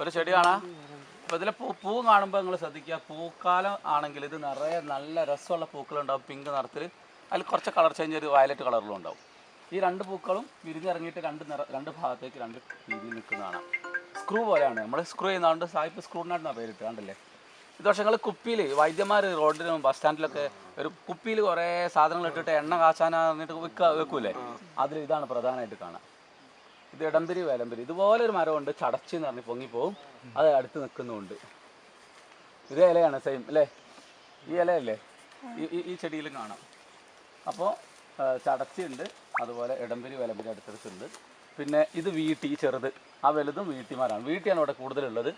ഒരു ചെടി കാണാം. അപ്പോൾ ഇതിലെ പൂ കാണുമ്പോൾ നിങ്ങൾ ശ്രദ്ധിക്കുക, പൂക്കാലം ആണെങ്കിൽ ഇത് നിറയെ നല്ല രസമുള്ള പൂക്കളുണ്ടാവും, പിങ്ക് നിറത്തിൽ. അതിൽ കുറച്ച് കളർ ചേഞ്ച് ഒരു വയലറ്റ് കളറിലും ഉണ്ടാവും. ഈ രണ്ട് പൂക്കളും വിരിഞ്ഞിറങ്ങിയിട്ട് രണ്ട് ഭാഗത്തേക്ക് രണ്ട് രീതിയിൽ നിൽക്കുന്നതാണ്. സ്ക്രൂ പോലെയാണ്, നമ്മൾ സ്ക്രൂ ചെയ്യുന്നതുകൊണ്ട് സായിപ്പ് സ്ക്രൂനായിട്ടാണ് പേരിട്ട് കണ്ടല്ലേ. ഇത് പക്ഷേ നിങ്ങൾ കുപ്പിയിൽ വൈദ്യന്മാർ റോഡിലും ബസ് സ്റ്റാൻഡിലൊക്കെ ഒരു കുപ്പിയിൽ കുറേ സാധനങ്ങൾ ഇട്ടിട്ട് എണ്ണ കാച്ചാനാന്നിട്ട് വെക്കൂലേ, അതിൽ ഇതാണ് പ്രധാനമായിട്ട് കാണാം. ഇത് ഇടംപിരി വേലംപിരി. ഇതുപോലെ ഒരു മരമുണ്ട്, ചടച്ചി എന്ന് പറഞ്ഞ് പൊങ്ങിപ്പോവും, അത് അടുത്ത് നിൽക്കുന്നുമുണ്ട്. ഇതേ ഇലയാണ് സെയിം അല്ലേ, ഈ ഇലയല്ലേ ഈ ചെടിയിലും കാണാം. അപ്പോൾ ചടച്ചി ഉണ്ട്, അതുപോലെ ഇടംപിരി വേലംപിരി അടുത്തടുത്തുണ്ട്. പിന്നെ ഇത് വീട്ടി ചെറുത്, ആ വലുതും വീട്ടിമാരാണ്. വീട്ടിയാണ് ഇവിടെ കൂടുതലുള്ളത്.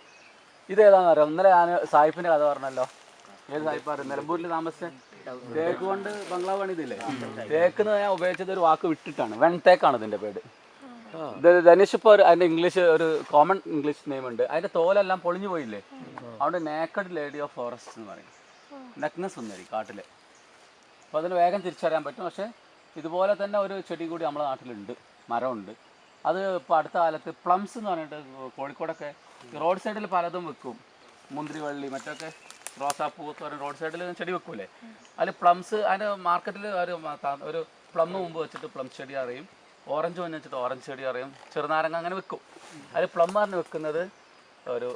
ഇതേതാണെന്ന് അറിയാം, ഇന്നലെ ഞാൻ സായിപ്പിൻ്റെ കഥ പറഞ്ഞല്ലോ. ഏത് സായിപ്പാറ് നിലമ്പൂരിൽ താമസിച്ച തേക്ക് കൊണ്ട് ബംഗ്ലാവ് പണിതില്ലേ, തേക്കെന്ന് ഞാൻ ഉപയോഗിച്ചത് ഒരു വാക്ക് വിട്ടിട്ടാണ്, വെൺതേക്കാണ് ഇതിൻ്റെ പേര്. ഇത് ധനുഷ് ഇപ്പോൾ അതിൻ്റെ ഇംഗ്ലീഷ് ഒരു കോമൺ ഇംഗ്ലീഷ് നെയിം ഉണ്ട്. അതിൻ്റെ തോലെല്ലാം പൊളിഞ്ഞു പോയില്ലേ, അതുകൊണ്ട് നേക്കഡ് ലേഡി ഓഫ് ഫോറസ്റ്റ് എന്ന് പറയും, നഗ്ന സുന്ദരി കാട്ടിലെ. അപ്പോൾ അതിന് വേഗം തിരിച്ചറിയാൻ പറ്റും. പക്ഷേ ഇതുപോലെ തന്നെ ഒരു ചെടി കൂടി നമ്മുടെ നാട്ടിലുണ്ട്, മരമുണ്ട്. അത് ഇപ്പോൾ അടുത്ത കാലത്ത് പ്ലംസ് എന്ന് പറഞ്ഞിട്ട് കോഴിക്കോടൊക്കെ റോഡ് സൈഡിൽ പലതും വെക്കും, മുന്തിരിവള്ളി മറ്റൊക്കെ റോസാപ്പൂ ഒക്കെ പറഞ്ഞ് റോഡ് സൈഡിൽ ചെടി വെക്കൂലേ, അതിൽ പ്ലംസ് അതിൻ്റെ മാർക്കറ്റിൽ ഒരു പ്ലം മുമ്പ് വെച്ചിട്ട് പ്ലം ചെടി അറിയും, ഓറഞ്ച് മഞ്ഞ് വെച്ചിട്ട് ഓറഞ്ച് ചെടി അറിയും, ചെറുനാരങ്ങ അങ്ങനെ വെക്കും. അതിൽ പ്ലം പറഞ്ഞ് വെക്കുന്നത് ഒരു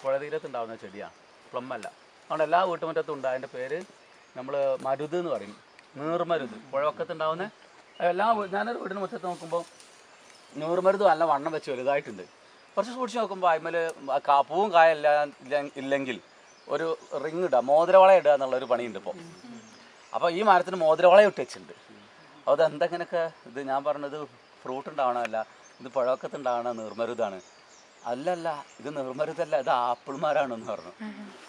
പുഴ തീരത്തുണ്ടാവുന്ന ചെടിയാണ്, പ്ലം അല്ല. അതുകൊണ്ട് എല്ലാ വീട്ടുമുറ്റത്തും ഉണ്ട്. അതിൻ്റെ പേര് നമ്മൾ മരുത് എന്ന് പറയും, നീർമരുത്. പുഴവക്കത്തുണ്ടാവുന്ന ഞാനൊരു വീടിന് മുറ്റത്ത് നോക്കുമ്പോൾ നീർമരുത് നല്ല വണ്ണം വെച്ച് വലുതായിട്ടുണ്ട്. കുറച്ച് സൂക്ഷിച്ച് നോക്കുമ്പോൾ അതിന്മേൽ പൂവും കായല്ല ഇല്ലെങ്കിൽ ഒരു റിങ് ഇടുക, മോതിരവള ഇടുക എന്നുള്ളൊരു പണിയുണ്ട് ഇപ്പോൾ. അപ്പോൾ ഈ മരത്തിന് മോതിരവള ഇട്ട് വെച്ചിട്ടുണ്ട്. അപ്പോൾ അതെന്തെങ്ങനെയൊക്കെ ഇത് ഞാൻ പറഞ്ഞത് ഫ്രൂട്ട് ഉണ്ടാവണമല്ല, ഇത് പുഴവക്കത്തുണ്ടാവണ നീർമരുതാണ്. അല്ലല്ല, ഇത് നീർമരുതല്ല, ഇത് ആപ്പിൾമാരാണെന്ന് പറഞ്ഞു.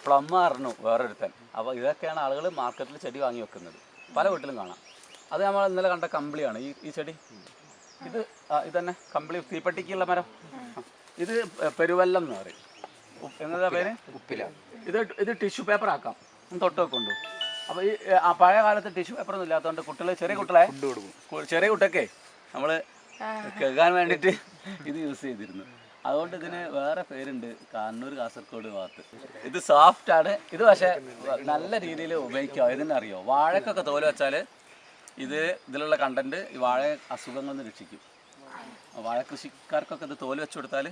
പ്ലം പറഞ്ഞു വേറൊരുത്തൻ. അപ്പോൾ ഇതൊക്കെയാണ് ആളുകൾ മാർക്കറ്റിൽ ചെടി വാങ്ങി വെക്കുന്നത്, പല വീട്ടിലും കാണാം. അത് നമ്മൾ ഇന്നലെ കണ്ട കമ്പിളിയാണ് ഈ ചെടി. ഇതന്നെ കമ്പിളി, തീപ്പെട്ടിക്കുള്ള മരം. ഇത് പെരുവല്ലം എന്ന് പറയും. എന്നതാ പേര്? ഉപ്പില. ഇത് ടിഷ്യൂ പേപ്പർ ആക്കാം, തൊട്ട് വെക്കൊണ്ടു. അപ്പോൾ ഈ പഴയ കാലത്ത് ടിഷ്യൂ പേപ്പറൊന്നും ഇല്ലാത്തതുകൊണ്ട് കുട്ടികൾ ചെറിയ കുട്ടിയൊക്കെ നമ്മൾ കേൾക്കാൻ വേണ്ടിയിട്ട് ഇത് യൂസ് ചെയ്തിരുന്നു. അതുകൊണ്ട് ഇതിന് വേറെ പേരുണ്ട്, കണ്ണൂർ കാസർഗോഡ് ഭാഗത്ത്. ഇത് സോഫ്റ്റാണ്. ഇത് പക്ഷേ നല്ല രീതിയിൽ ഉപയോഗിക്കാം. ഇതിനറിയോ, വാഴക്കൊക്കെ തോല് വെച്ചാൽ ഇതിലുള്ള കണ്ടന്റ് ഈ വാഴ അസുഖങ്ങളിൽ നിന്ന് രക്ഷിക്കും. വാഴ കൃഷിക്കാർക്കൊക്കെ ഇത് തോല് വെച്ച് കൊടുത്താൽ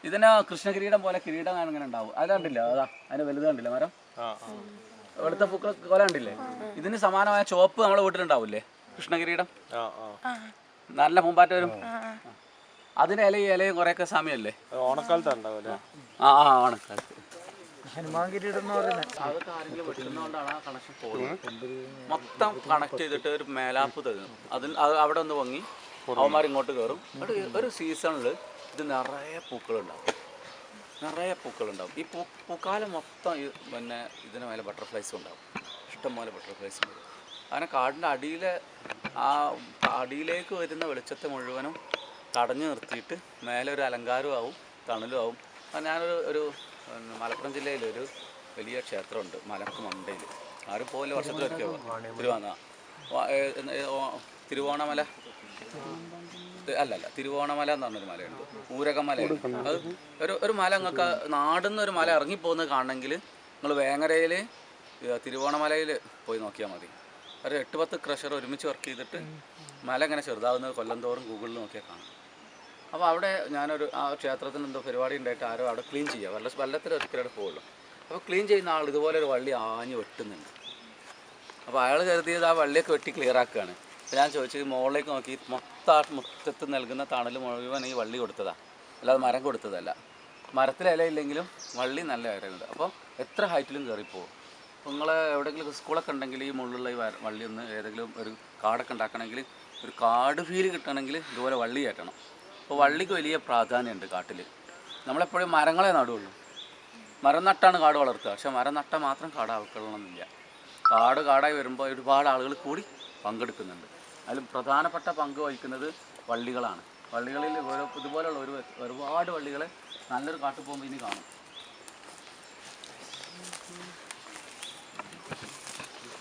ഇതിന് കൃഷ്ണകിരീടം പോലെ കിരീടം അങ്ങനെ ഉണ്ടാവും. അത് കണ്ടില്ല, അതാ അതിന് വലുത് കണ്ടില്ല മരം, വെളുത്ത പൂക്കൾ കൊല കണ്ടില്ലേ. ഇതിന് സമാനമായ ചുവപ്പ് നമ്മുടെ വീട്ടിലുണ്ടാവില്ലേ, കൃഷ്ണകിരീടം, നല്ല പൂമ്പാറ്റ വരും. അതിന് ഇലയും കുറെയൊക്കെ സാമ്യമല്ലേ, ഓണക്കാലത്ത് ഉണ്ടാവില്ലേ? ഓണക്കാലത്ത് അതൊക്കെ ആരെങ്കിലും വെട്ടുന്നതുകൊണ്ടാണ് ആ കണക്ഷൻ പോകുന്നത്. മൊത്തം കണക്ട് ചെയ്തിട്ട് ഒരു മേലാപ്പ് തരും. അവിടെ ഒന്ന് പൊങ്ങി അവന്മാർ ഇങ്ങോട്ട് കയറും. ഒരു സീസണിൽ ഇത് നിറയെ പൂക്കളുണ്ടാവും. ഈ പൂക്കാലം മൊത്തം പിന്നെ ഇതിന് മേലെ ബട്ടർഫ്ലൈസും ഉണ്ടാവും, ഇഷ്ടംപോലെ ബട്ടർഫ്ലൈസ് ഉണ്ട്. അങ്ങനെ കാടിൻ്റെ അടിയിലേക്ക് വരുന്ന വെളിച്ചത്തെ മുഴുവനും തടഞ്ഞു നിർത്തിയിട്ട് മേലെ ഒരു അലങ്കാരവും ആവും, തണലും ആവും. ഞാനൊരു മലപ്പുറം ജില്ലയിലൊരു വലിയ ക്ഷേത്രമുണ്ട്, മലക്ക് മണ്ടയിൽ. ആരും പോലെ വർഷത്തിലൊക്കെ തിരുവോണമല തിരുവോണമല എന്ന് പറഞ്ഞൊരു മലയുണ്ട്, ഊരകമലയാണ്. അത് ഒരു മല നിങ്ങൾക്ക് നാടിന്ന് ഒരു മല ഇറങ്ങിപ്പോകുന്നത് കാണണമെങ്കിൽ നിങ്ങൾ വേങ്ങരയിൽ തിരുവോണമലയിൽ പോയി നോക്കിയാൽ മതി. ഒരു 8-10 ക്രഷർ ഒരുമിച്ച് വർക്ക് ചെയ്തിട്ട് മല ഇങ്ങനെ ചെറുതാവുന്നത് കൊല്ലം തോറും ഗൂഗിളിൽ നോക്കിയാൽ കാണാം. അപ്പോൾ അവിടെ ആ ക്ഷേത്രത്തിന് എന്തോ പരിപാടി ഉണ്ടായിട്ട് ആരോ അവിടെ ക്ലീൻ ചെയ്യുക, വെള്ളത്തിൽ ഒരിക്കലും പോകുള്ളൂ. അപ്പോൾ ക്ലീൻ ചെയ്യുന്ന ആൾ ഇതുപോലെ ഒരു വള്ളി ആഞ്ഞ് വെട്ടുന്നുണ്ട്. അപ്പോൾ അയാൾ കരുതിയത് ആ വള്ളിയൊക്കെ വെട്ടി ക്ലിയർ ആക്കുകയാണ്. അപ്പോൾ ഞാൻ ചോദിച്ചത് മുകളിലേക്ക് നോക്കി മുറ്റത്ത് നൽകുന്ന തണൽ മുഴുവൻ ഈ വള്ളി കൊടുത്തതാണ്, അല്ലാതെ മരം കൊടുത്തതല്ല. മരത്തിൽ ഇലയില്ലെങ്കിലും വള്ളി നല്ല ഇലയുണ്ട്. അപ്പോൾ എത്ര ഹൈറ്റിലും കയറിപ്പോകും. നിങ്ങൾ എവിടെയെങ്കിലും സ്കൂളൊക്കെ ഉണ്ടെങ്കിൽ ഈ മുള്ളുള്ള ഈ വള്ളി ഒന്ന് ഏതെങ്കിലും ഒരു കാടൊക്കെ ഉണ്ടാക്കണമെങ്കിൽ, ഒരു കാട് ഫീൽ കിട്ടണമെങ്കിൽ ഇതുപോലെ വള്ളി കയറ്റണം. അപ്പോൾ വള്ളിക്ക് വലിയ പ്രാധാന്യമുണ്ട് കാട്ടിൽ. നമ്മളെപ്പോഴും മരങ്ങളെ നടുള്ളൂ. മരം നട്ടാണ് കാട് വളർത്തുക. പക്ഷെ മരം നട്ടാൽ മാത്രം കാട് ആൾക്കൊള്ളണമെന്നില്ല. കാടായി വരുമ്പോൾ ഒരുപാട് ആളുകൾ കൂടി പങ്കെടുക്കുന്നുണ്ട്. അതിൽ പ്രധാനപ്പെട്ട പങ്ക് വഹിക്കുന്നത് വള്ളികളാണ്. വള്ളികളിൽ ഇതുപോലെയുള്ള ഒരുപാട് വള്ളികളെ നല്ലൊരു കാട്ടിൽ പോകുമ്പോൾ ഇനി കാണും.